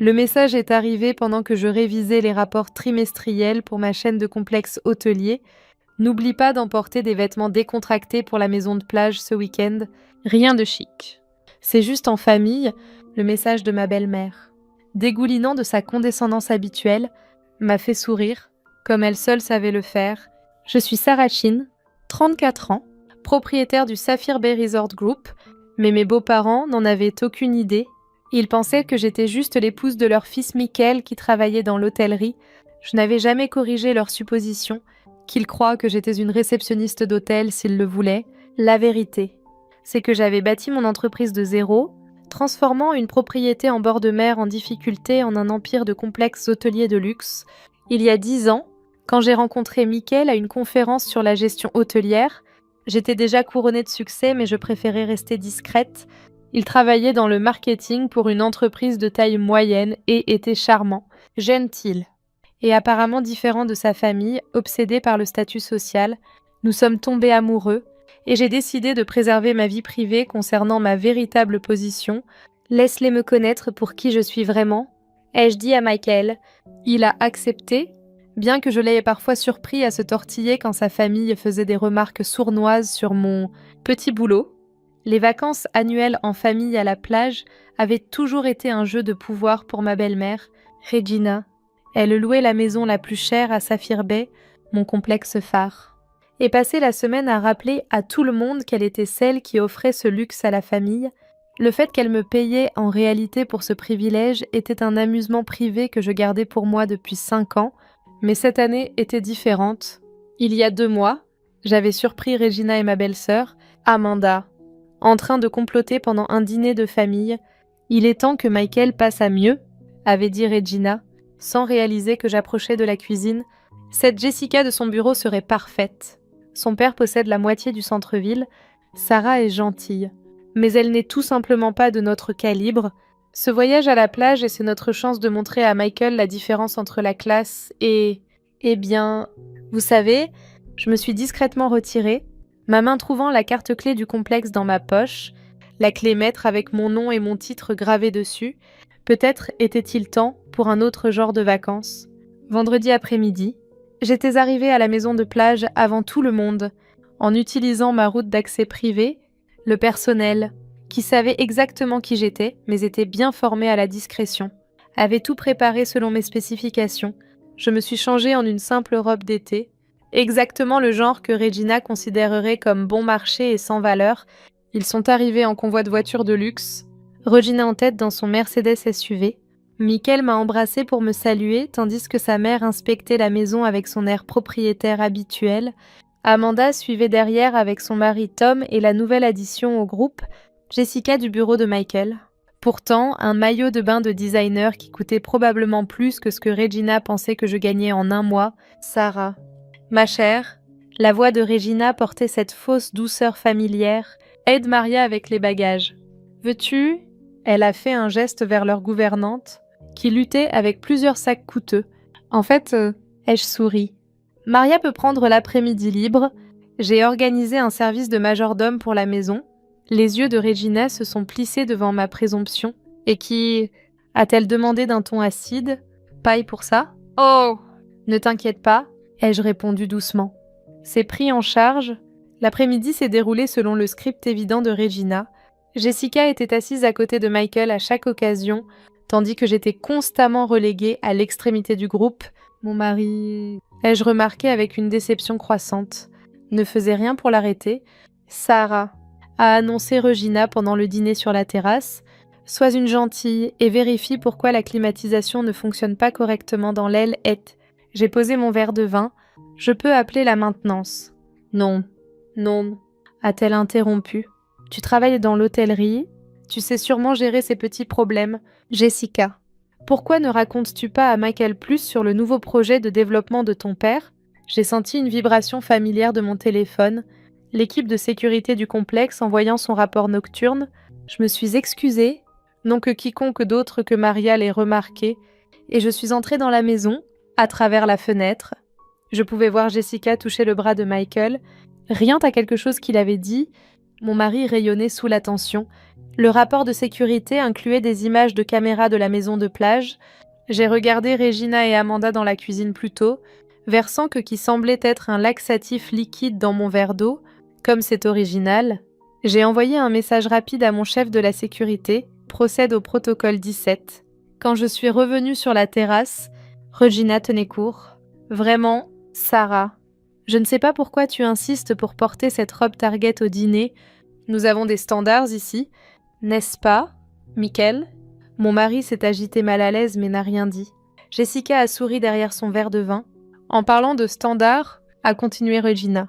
Le message est arrivé pendant que je révisais les rapports trimestriels pour ma chaîne de complexes hôteliers. N'oublie pas d'emporter des vêtements décontractés pour la maison de plage ce week-end. Rien de chic. C'est juste en famille, le message de ma belle-mère. Dégoulinant de sa condescendance habituelle, m'a fait sourire, comme elle seule savait le faire. Je suis Sarah Chin, 34 ans, propriétaire du Sapphire Bay Resort Group, mais mes beaux-parents n'en avaient aucune idée. Ils pensaient que j'étais juste l'épouse de leur fils Michael qui travaillait dans l'hôtellerie. Je n'avais jamais corrigé leur supposition, qu'ils croient que j'étais une réceptionniste d'hôtel s'ils le voulaient. La vérité, c'est que j'avais bâti mon entreprise de zéro, transformant une propriété en bord de mer en difficulté en un empire de complexes hôteliers de luxe. Il y a 10 ans, quand j'ai rencontré Michael à une conférence sur la gestion hôtelière, j'étais déjà couronnée de succès mais je préférais rester discrète. Il travaillait dans le marketing pour une entreprise de taille moyenne et était charmant, gentil et apparemment différent de sa famille, obsédé par le statut social. Nous sommes tombés amoureux et j'ai décidé de préserver ma vie privée concernant ma véritable position. Laisse-les me connaître pour qui je suis vraiment, ai-je dit à Michael. Il a accepté, bien que je l'aie parfois surpris à se tortiller quand sa famille faisait des remarques sournoises sur mon petit boulot. Les vacances annuelles en famille à la plage avaient toujours été un jeu de pouvoir pour ma belle-mère, Regina. Elle louait la maison la plus chère à Sapphire Bay, mon complexe phare, et passait la semaine à rappeler à tout le monde qu'elle était celle qui offrait ce luxe à la famille. Le fait qu'elle me payait en réalité pour ce privilège était un amusement privé que je gardais pour moi depuis 5 ans, mais cette année était différente. Il y a 2 mois, j'avais surpris Regina et ma belle-sœur, Amanda, en train de comploter pendant un dîner de famille. Il est temps que Michael passe à mieux, avait dit Regina, sans réaliser que j'approchais de la cuisine. Cette Jessica de son bureau serait parfaite. Son père possède la moitié du centre-ville. Sarah est gentille, mais elle n'est tout simplement pas de notre calibre. Ce voyage à la plage, et c'est notre chance de montrer à Michael la différence entre la classe et... Eh bien, vous savez, je me suis discrètement retirée, ma main trouvant la carte clé du complexe dans ma poche, la clé maître avec mon nom et mon titre gravés dessus. Peut-être était-il temps pour un autre genre de vacances. Vendredi après-midi, j'étais arrivée à la maison de plage avant tout le monde, en utilisant ma route d'accès privée. Le personnel, qui savait exactement qui j'étais, mais était bien formé à la discrétion, avait tout préparé selon mes spécifications. Je me suis changée en une simple robe d'été, exactement le genre que Regina considérerait comme bon marché et sans valeur. Ils sont arrivés en convoi de voitures de luxe, Regina en tête dans son Mercedes SUV. Michael m'a embrassée pour me saluer, tandis que sa mère inspectait la maison avec son air propriétaire habituel. Amanda suivait derrière avec son mari Tom et la nouvelle addition au groupe, Jessica du bureau de Michael. Pourtant, un maillot de bain de designer qui coûtait probablement plus que ce que Regina pensait que je gagnais en un mois. Sarah. Ma chère, la voix de Regina portait cette fausse douceur familière. Aide Maria avec les bagages. Veux-tu ? Elle a fait un geste vers leur gouvernante, qui luttait avec plusieurs sacs coûteux. En fait, ai-je souri. Maria peut prendre l'après-midi libre. J'ai organisé un service de majordome pour la maison. Les yeux de Regina se sont plissés devant ma présomption. Et qui a-t-elle demandé d'un ton acide ? Paille pour ça ? Oh ! Ne t'inquiète pas, ai-je répondu doucement. C'est pris en charge. L'après-midi s'est déroulé selon le script évident de Regina. Jessica était assise à côté de Michael à chaque occasion, tandis que j'étais constamment reléguée à l'extrémité du groupe. Mon mari, ai-je remarqué avec une déception croissante, ne faisait rien pour l'arrêter. Sarah, a annoncé Regina pendant le dîner sur la terrasse. Sois une gentille et vérifie pourquoi la climatisation ne fonctionne pas correctement dans l'aile est. J'ai posé mon verre de vin. Je peux appeler la maintenance. Non, non, a-t-elle interrompu. Tu travailles dans l'hôtellerie, tu sais sûrement gérer ces petits problèmes. Jessica, pourquoi ne racontes-tu pas à Michael plus sur le nouveau projet de développement de ton père ? J'ai senti une vibration familière de mon téléphone. L'équipe de sécurité du complexe envoyant son rapport nocturne, je me suis excusée, non que quiconque d'autre que Maria l'ait remarqué, et je suis entrée dans la maison, à travers la fenêtre. Je pouvais voir Jessica toucher le bras de Michael. Rien à quelque chose qu'il avait dit, Mon mari rayonnait sous la tension. Le rapport de sécurité incluait des images de caméras de la maison de plage. J'ai regardé Regina et Amanda dans la cuisine plus tôt, versant ce qui semblait être un laxatif liquide dans mon verre d'eau. Comme c'est original, j'ai envoyé un message rapide à mon chef de la sécurité, procède au protocole 17. Quand je suis revenue sur la terrasse, Regina tenait court. Vraiment, Sarah, je ne sais pas pourquoi tu insistes pour porter cette robe Target au dîner. Nous avons des standards ici, n'est-ce pas, Michael? Mon mari s'est agité mal à l'aise mais n'a rien dit. Jessica a souri derrière son verre de vin. En parlant de standards, a continué Regina.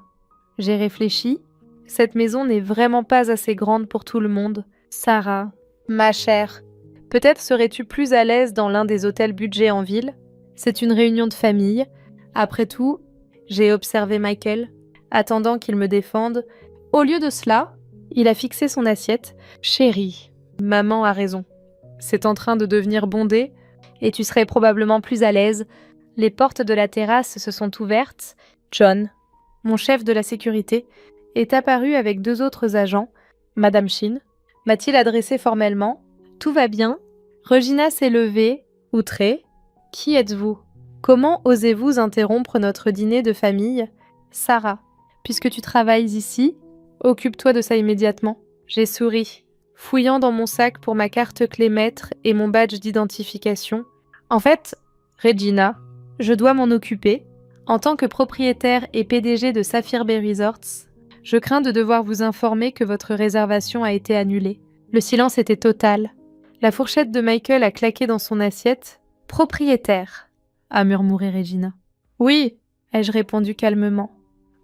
J'ai réfléchi. Cette maison n'est vraiment pas assez grande pour tout le monde. Sarah, ma chère, peut-être serais-tu plus à l'aise dans l'un des hôtels budget en ville? C'est une réunion de famille. Après tout, j'ai observé Michael, attendant qu'il me défende. Au lieu de cela, il a fixé son assiette. Chérie, maman a raison. C'est en train de devenir bondé et tu serais probablement plus à l'aise. Les portes de la terrasse se sont ouvertes. John, mon chef de la sécurité, est apparu avec 2 autres agents. Madame Shin m'a-t-il adressé formellement. Tout va bien. Regina s'est levée, outrée. Qui êtes-vous? Comment osez-vous interrompre notre dîner de famille? Sarah, puisque tu travailles ici, occupe-toi de ça immédiatement. J'ai souri, fouillant dans mon sac pour ma carte clé maître et mon badge d'identification. En fait, Regina, je dois m'en occuper. En tant que propriétaire et PDG de Sapphire Bay Resorts, je crains de devoir vous informer que votre réservation a été annulée. Le silence était total. La fourchette de Michael a claqué dans son assiette. Propriétaire, a murmuré Regina. Oui, ai-je répondu calmement.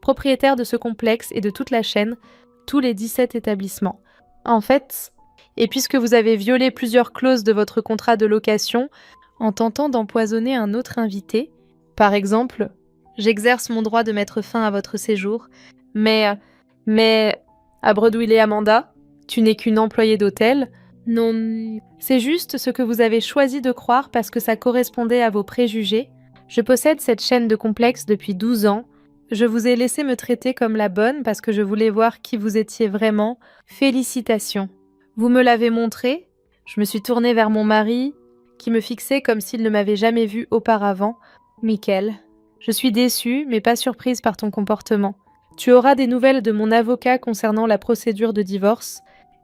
Propriétaire de ce complexe et de toute la chaîne, tous les 17 établissements. En fait, et puisque vous avez violé plusieurs clauses de votre contrat de location en tentant d'empoisonner un autre invité, par exemple, j'exerce mon droit de mettre fin à votre séjour, mais, a bredouillé Amanda, tu n'es qu'une employée d'hôtel. Non, c'est juste ce que vous avez choisi de croire parce que ça correspondait à vos préjugés. Je possède cette chaîne de complexe depuis 12 ans. Je vous ai laissé me traiter comme la bonne parce que je voulais voir qui vous étiez vraiment. Félicitations. Vous me l'avez montré. Je me suis tournée vers mon mari, qui me fixait comme s'il ne m'avait jamais vue auparavant. Michael, je suis déçue, mais pas surprise par ton comportement. Tu auras des nouvelles de mon avocat concernant la procédure de divorce.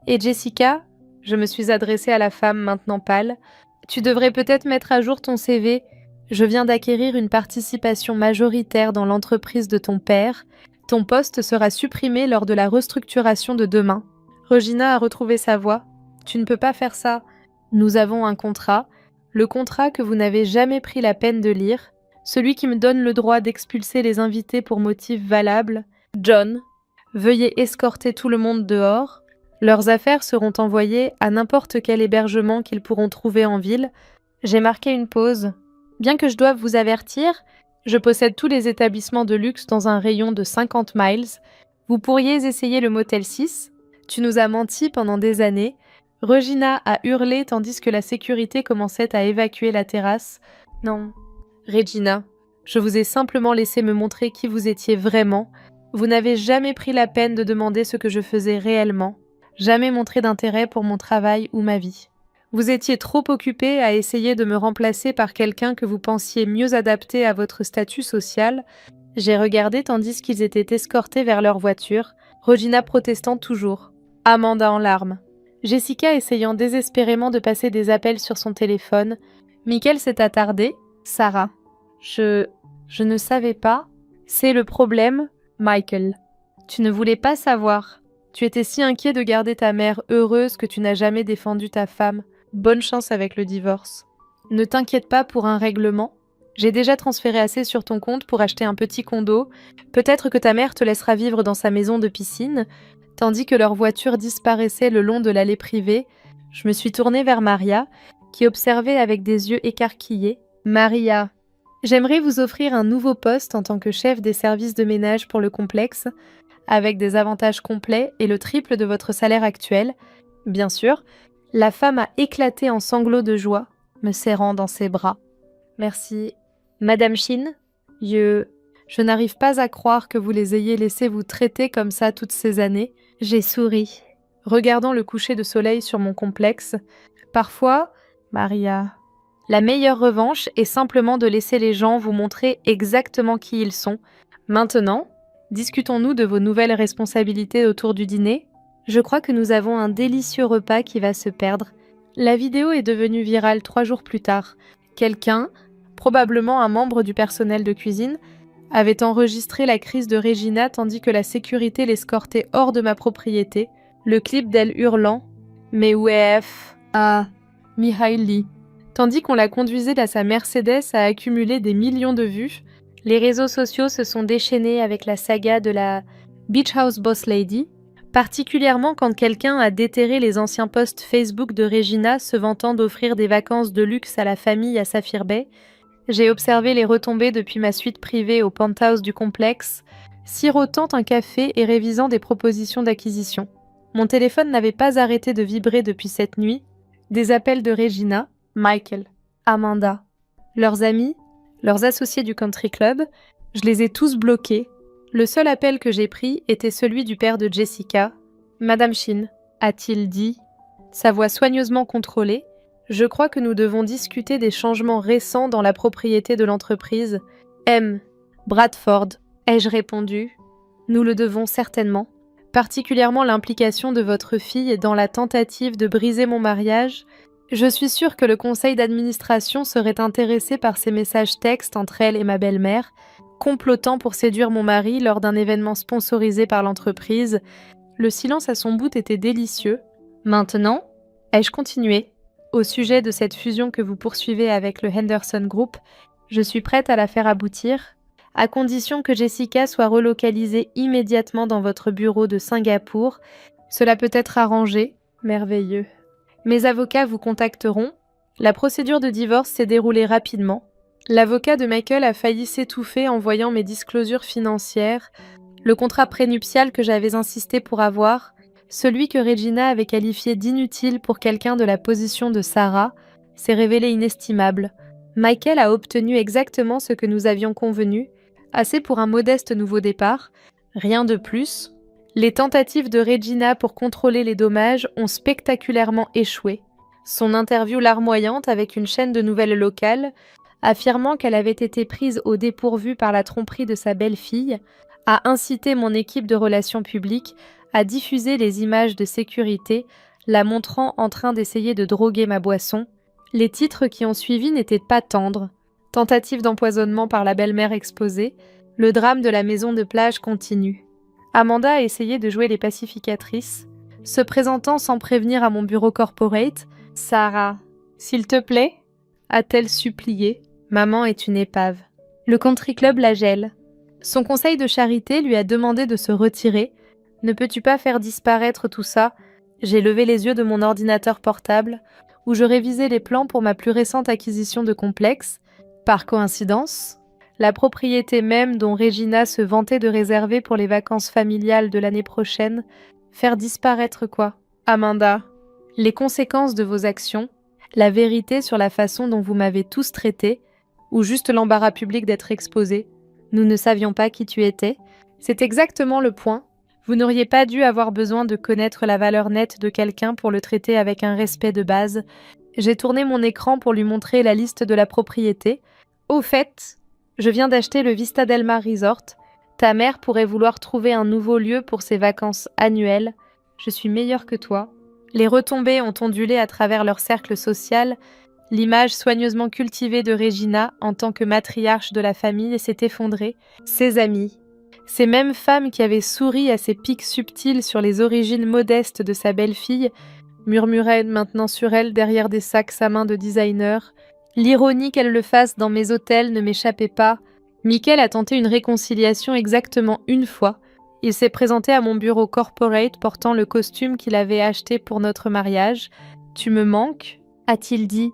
Et Jessica, je me suis adressée à la femme maintenant pâle, tu devrais peut-être mettre à jour ton CV. Je viens d'acquérir une participation majoritaire dans l'entreprise de ton père. Ton poste sera supprimé lors de la restructuration de demain. Regina a retrouvé sa voix. Tu ne peux pas faire ça. Nous avons un contrat. Le contrat que vous n'avez jamais pris la peine de lire. Celui qui me donne le droit d'expulser les invités pour motif valable. John, veuillez escorter tout le monde dehors. Leurs affaires seront envoyées à n'importe quel hébergement qu'ils pourront trouver en ville. J'ai marqué une pause. Bien que je doive vous avertir, je possède tous les établissements de luxe dans un rayon de 50 miles. Vous pourriez essayer le Motel 6. Tu nous as menti pendant des années. Regina a hurlé tandis que la sécurité commençait à évacuer la terrasse. Non, Regina, je vous ai simplement laissé me montrer qui vous étiez vraiment. Vous n'avez jamais pris la peine de demander ce que je faisais réellement. Jamais montré d'intérêt pour mon travail ou ma vie. Vous étiez trop occupé à essayer de me remplacer par quelqu'un que vous pensiez mieux adapté à votre statut social. J'ai regardé tandis qu'ils étaient escortés vers leur voiture, Regina protestant toujours, Amanda en larmes. Jessica essayant désespérément de passer des appels sur son téléphone. Michael s'est attardé. Sarah. Je ne savais pas. C'est le problème, Michael. Tu ne voulais pas savoir. Tu étais si inquiet de garder ta mère heureuse que tu n'as jamais défendu ta femme. Bonne chance avec le divorce. Ne t'inquiète pas pour un règlement. J'ai déjà transféré assez sur ton compte pour acheter un petit condo. Peut-être que ta mère te laissera vivre dans sa maison de piscine. Tandis que leur voiture disparaissait le long de l'allée privée, je me suis tournée vers Maria, qui observait avec des yeux écarquillés. Maria, j'aimerais vous offrir un nouveau poste en tant que chef des services de ménage pour le complexe, avec des avantages complets et le triple de votre salaire actuel. Bien sûr, la femme a éclaté en sanglots de joie, me serrant dans ses bras. Merci. Madame Shin, je n'arrive pas à croire que vous les ayez laissés vous traiter comme ça toutes ces années. J'ai souri, regardant le coucher de soleil sur mon complexe. Parfois, Maria, la meilleure revanche est simplement de laisser les gens vous montrer exactement qui ils sont. Maintenant, discutons-nous de vos nouvelles responsabilités autour du dîner. Je crois que nous avons un délicieux repas qui va se perdre. La vidéo est devenue virale 3 jours plus tard. Quelqu'un, probablement un membre du personnel de cuisine, avait enregistré la crise de Regina tandis que la sécurité l'escortait hors de ma propriété. Le clip d'elle hurlant « Mais où est F ?» à Mihaili. Tandis qu'on la conduisait à sa Mercedes a accumulé des millions de vues, les réseaux sociaux se sont déchaînés avec la saga de la Beach House Boss Lady, particulièrement quand quelqu'un a déterré les anciens posts Facebook de Regina se vantant d'offrir des vacances de luxe à la famille à Sapphire Bay. J'ai observé les retombées depuis ma suite privée au penthouse du complexe, sirotant un café et révisant des propositions d'acquisition. Mon téléphone n'avait pas arrêté de vibrer depuis cette nuit. Des appels de Regina, Michael, Amanda, leurs amis, leurs associés du country club, je les ai tous bloqués. Le seul appel que j'ai pris était celui du père de Jessica. « Madame Shin », a-t-il dit, sa voix soigneusement contrôlée, « je crois que nous devons discuter des changements récents dans la propriété de l'entreprise. » « M. Bradford, ai-je répondu. Nous le devons certainement. Particulièrement l'implication de votre fille dans la tentative de briser mon mariage. Je suis sûre que le conseil d'administration serait intéressé par ces messages textes entre elle et ma belle-mère, complotant pour séduire mon mari lors d'un événement sponsorisé par l'entreprise. Le silence à son bout était délicieux. Maintenant, ai-je continué? Au sujet de cette fusion que vous poursuivez avec le Henderson Group, je suis prête à la faire aboutir, à condition que Jessica soit relocalisée immédiatement dans votre bureau de Singapour. Cela peut être arrangé. Merveilleux. Mes avocats vous contacteront. La procédure de divorce s'est déroulée rapidement. L'avocat de Michael a failli s'étouffer en voyant mes disclosures financières, le contrat prénuptial que j'avais insisté pour avoir, celui que Regina avait qualifié d'inutile pour quelqu'un de la position de Sarah, s'est révélé inestimable. Michael a obtenu exactement ce que nous avions convenu, assez pour un modeste nouveau départ, rien de plus. Les tentatives de Regina pour contrôler les dommages ont spectaculairement échoué. Son interview larmoyante avec une chaîne de nouvelles locales, affirmant qu'elle avait été prise au dépourvu par la tromperie de sa belle-fille, a incité mon équipe de relations publiques à diffuser les images de sécurité, la montrant en train d'essayer de droguer ma boisson. Les titres qui ont suivi n'étaient pas tendres. Tentative d'empoisonnement par la belle-mère exposée, le drame de la maison de plage continue. Amanda a essayé de jouer les pacificatrices, se présentant sans prévenir à mon bureau corporate. « Sarah, s'il te plaît ?» a-t-elle supplié. Maman est une épave. Le country club la gèle. Son conseil de charité lui a demandé de se retirer. « Ne peux-tu pas faire disparaître tout ça ?» J'ai levé les yeux de mon ordinateur portable, où je révisais les plans pour ma plus récente acquisition de complexe. Par coïncidence, la propriété même dont Regina se vantait de réserver pour les vacances familiales de l'année prochaine. Faire disparaître quoi? Amanda, les conséquences de vos actions, la vérité sur la façon dont vous m'avez tous traité, ou juste l'embarras public d'être exposé. Nous ne savions pas qui tu étais. C'est exactement le point. Vous n'auriez pas dû avoir besoin de connaître la valeur nette de quelqu'un pour le traiter avec un respect de base. J'ai tourné mon écran pour lui montrer la liste de la propriété. Au fait, je viens d'acheter le Vista Del Mar Resort. Ta mère pourrait vouloir trouver un nouveau lieu pour ses vacances annuelles. Je suis meilleure que toi. Les retombées ont ondulé à travers leur cercle social. L'image soigneusement cultivée de Regina en tant que matriarche de la famille s'est effondrée. Ses amis, ces mêmes femmes qui avaient souri à ses pics subtils sur les origines modestes de sa belle-fille, murmuraient maintenant sur elle derrière des sacs à main de designer. L'ironie qu'elle le fasse dans mes hôtels ne m'échappait pas. Michael a tenté une réconciliation exactement une fois. Il s'est présenté à mon bureau corporate portant le costume qu'il avait acheté pour notre mariage. « Tu me manques ?» a-t-il dit,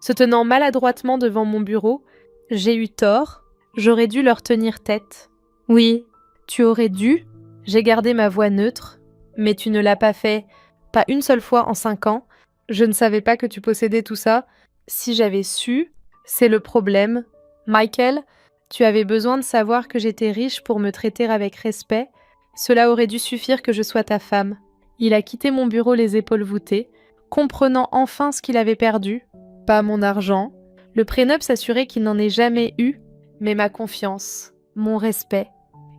se tenant maladroitement devant mon bureau. J'ai eu tort. J'aurais dû leur tenir tête. Oui, tu aurais dû. J'ai gardé ma voix neutre. Mais tu ne l'as pas fait, pas une seule fois en 5 ans. Je ne savais pas que tu possédais tout ça. Si j'avais su, c'est le problème. Michael, tu avais besoin de savoir que j'étais riche pour me traiter avec respect. Cela aurait dû suffire que je sois ta femme. » Il a quitté mon bureau les épaules voûtées, comprenant enfin ce qu'il avait perdu. Pas mon argent. Le prénup s'assurait qu'il n'en ait jamais eu, mais ma confiance, mon respect,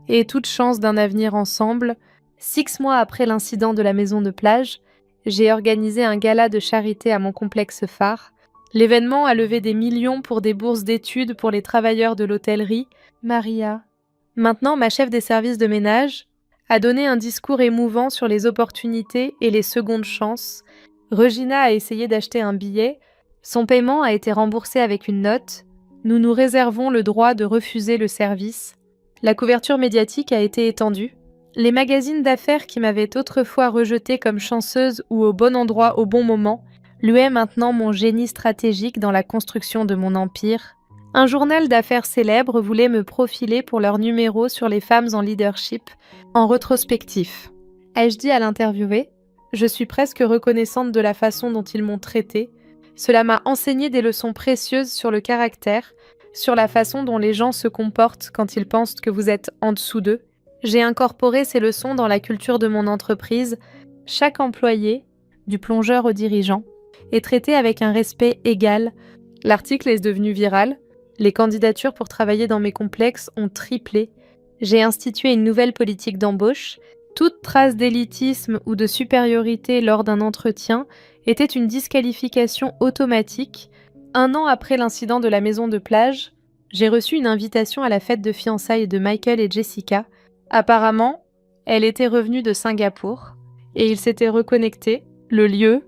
et toute chance d'un avenir ensemble. 6 mois après l'incident de la maison de plage, j'ai organisé un gala de charité à mon complexe phare. L'événement a levé des millions pour des bourses d'études pour les travailleurs de l'hôtellerie. Maria, maintenant ma chef des services de ménage, a donné un discours émouvant sur les opportunités et les secondes chances. Regina a essayé d'acheter un billet. Son paiement a été remboursé avec une note. Nous nous réservons le droit de refuser le service. La couverture médiatique a été étendue. Les magazines d'affaires qui m'avaient autrefois rejetée comme chanceuse ou au bon endroit au bon moment louaient maintenant mon génie stratégique dans la construction de mon empire. Un journal d'affaires célèbre voulait me profiler pour leur numéro sur les femmes en leadership, en rétrospectif. Ai-je dit à l'interviewé ? Je suis presque reconnaissante de la façon dont ils m'ont traitée. Cela m'a enseigné des leçons précieuses sur le caractère, sur la façon dont les gens se comportent quand ils pensent que vous êtes en dessous d'eux. J'ai incorporé ces leçons dans la culture de mon entreprise. Chaque employé, du plongeur au dirigeant, est traité avec un respect égal. L'article est devenu viral. Les candidatures pour travailler dans mes complexes ont triplé. J'ai institué une nouvelle politique d'embauche. Toute trace d'élitisme ou de supériorité lors d'un entretien était une disqualification automatique. 1 an après l'incident de la maison de plage, j'ai reçu une invitation à la fête de fiançailles de Michael et Jessica. Apparemment, elle était revenue de Singapour et ils s'étaient reconnectés. Le lieu,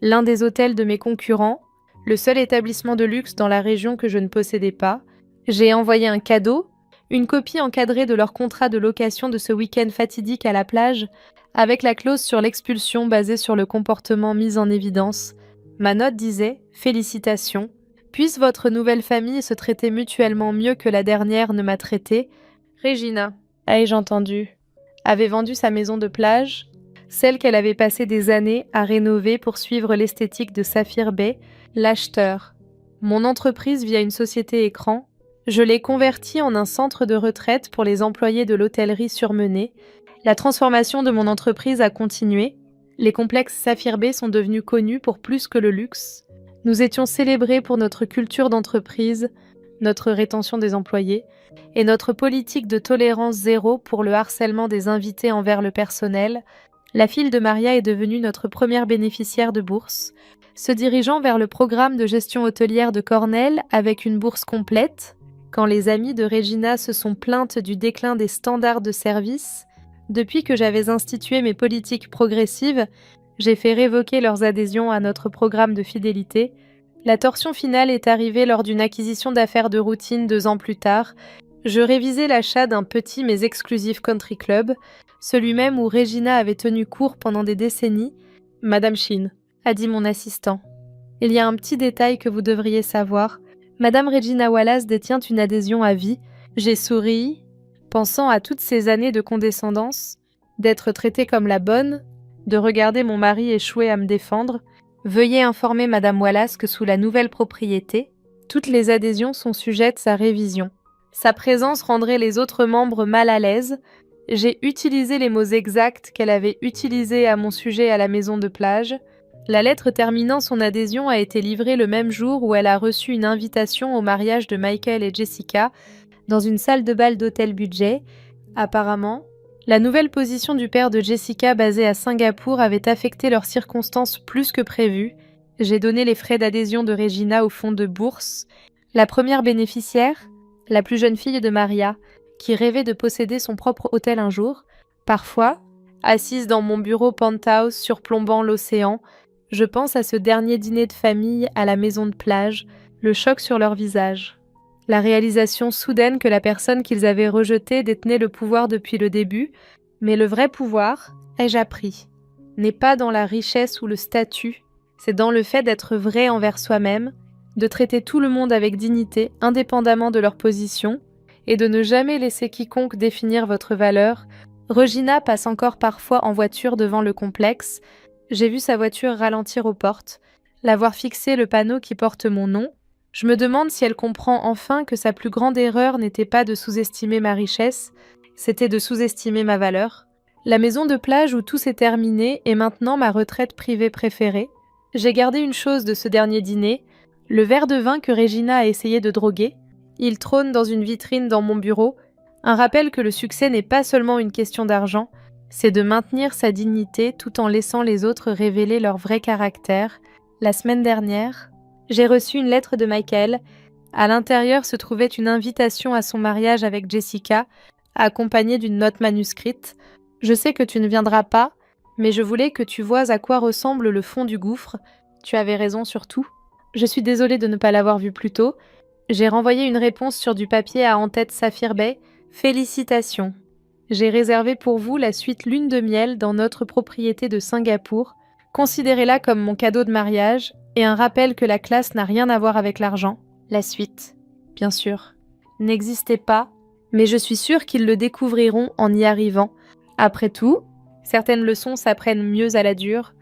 l'un des hôtels de mes concurrents, le seul établissement de luxe dans la région que je ne possédais pas. J'ai envoyé un cadeau, une copie encadrée de leur contrat de location de ce week-end fatidique à la plage, avec la clause sur l'expulsion basée sur le comportement mis en évidence. Ma note disait « Félicitations. Puisse votre nouvelle famille se traiter mutuellement mieux que la dernière ne m'a traité. » Regina, ai-je entendu, avait vendu sa maison de plage, celle qu'elle avait passé des années à rénover pour suivre l'esthétique de Saphir Bay, l'acheteur. Mon entreprise via une société écran, je l'ai convertie en un centre de retraite pour les employés de l'hôtellerie surmenée. La transformation de mon entreprise a continué. Les complexes Saphir Bay sont devenus connus pour plus que le luxe. Nous étions célébrés pour notre culture d'entreprise, notre rétention des employés et notre politique de tolérance zéro pour le harcèlement des invités envers le personnel. La fille de Maria est devenue notre première bénéficiaire de bourse, se dirigeant vers le programme de gestion hôtelière de Cornell avec une bourse complète. Quand les amis de Regina se sont plaintes du déclin des standards de service, depuis que j'avais institué mes politiques progressives, j'ai fait révoquer leurs adhésions à notre programme de fidélité. La torsion finale est arrivée lors d'une acquisition d'affaires de routine 2 ans plus tard. Je révisais l'achat d'un petit mais exclusif country club, celui même où Regina avait tenu court pendant des décennies. « Madame Sheen », a dit mon assistant. « Il y a un petit détail que vous devriez savoir. Madame Regina Wallace détient une adhésion à vie. » J'ai souri, pensant à toutes ces années de condescendance, d'être traitée comme la bonne, de regarder mon mari échouer à me défendre. Veuillez informer Madame Wallace que sous la nouvelle propriété, toutes les adhésions sont sujettes à révision. Sa présence rendrait les autres membres mal à l'aise. J'ai utilisé les mots exacts qu'elle avait utilisés à mon sujet à la maison de plage. La lettre terminant son adhésion a été livrée le même jour où elle a reçu une invitation au mariage de Michael et Jessica dans une salle de bal d'hôtel budget. Apparemment, la nouvelle position du père de Jessica basée à Singapour avait affecté leurs circonstances plus que prévu. J'ai donné les frais d'adhésion de Regina au fonds de bourse. La première bénéficiaire, la plus jeune fille de Maria, qui rêvait de posséder son propre hôtel un jour. Parfois, assise dans mon bureau penthouse surplombant l'océan, je pense à ce dernier dîner de famille à la maison de plage, le choc sur leur visage. La réalisation soudaine que la personne qu'ils avaient rejetée détenait le pouvoir depuis le début, mais le vrai pouvoir, ai-je appris, n'est pas dans la richesse ou le statut, c'est dans le fait d'être vrai envers soi-même, de traiter tout le monde avec dignité, indépendamment de leur position, et de ne jamais laisser quiconque définir votre valeur. Regina passe encore parfois en voiture devant le complexe. J'ai vu sa voiture ralentir aux portes, la voir fixer le panneau qui porte mon nom. Je me demande si elle comprend enfin que sa plus grande erreur n'était pas de sous-estimer ma richesse, c'était de sous-estimer ma valeur. La maison de plage où tout s'est terminé est maintenant ma retraite privée préférée. J'ai gardé une chose de ce dernier dîner, le verre de vin que Regina a essayé de droguer. Il trône dans une vitrine dans mon bureau, un rappel que le succès n'est pas seulement une question d'argent, c'est de maintenir sa dignité tout en laissant les autres révéler leur vrai caractère. La semaine dernière, j'ai reçu une lettre de Michael. À l'intérieur se trouvait une invitation à son mariage avec Jessica, accompagnée d'une note manuscrite. Je sais que tu ne viendras pas, mais je voulais que tu vois à quoi ressemble le fond du gouffre. Tu avais raison sur tout. Je suis désolée de ne pas l'avoir vu plus tôt. J'ai renvoyé une réponse sur du papier à en-tête Saphir Bay. Félicitations. J'ai réservé pour vous la suite lune de miel dans notre propriété de Singapour. Considérez-la comme mon cadeau de mariage et un rappel que la classe n'a rien à voir avec l'argent. La suite, bien sûr, n'existait pas, mais je suis sûre qu'ils le découvriront en y arrivant. Après tout, certaines leçons s'apprennent mieux à la dure.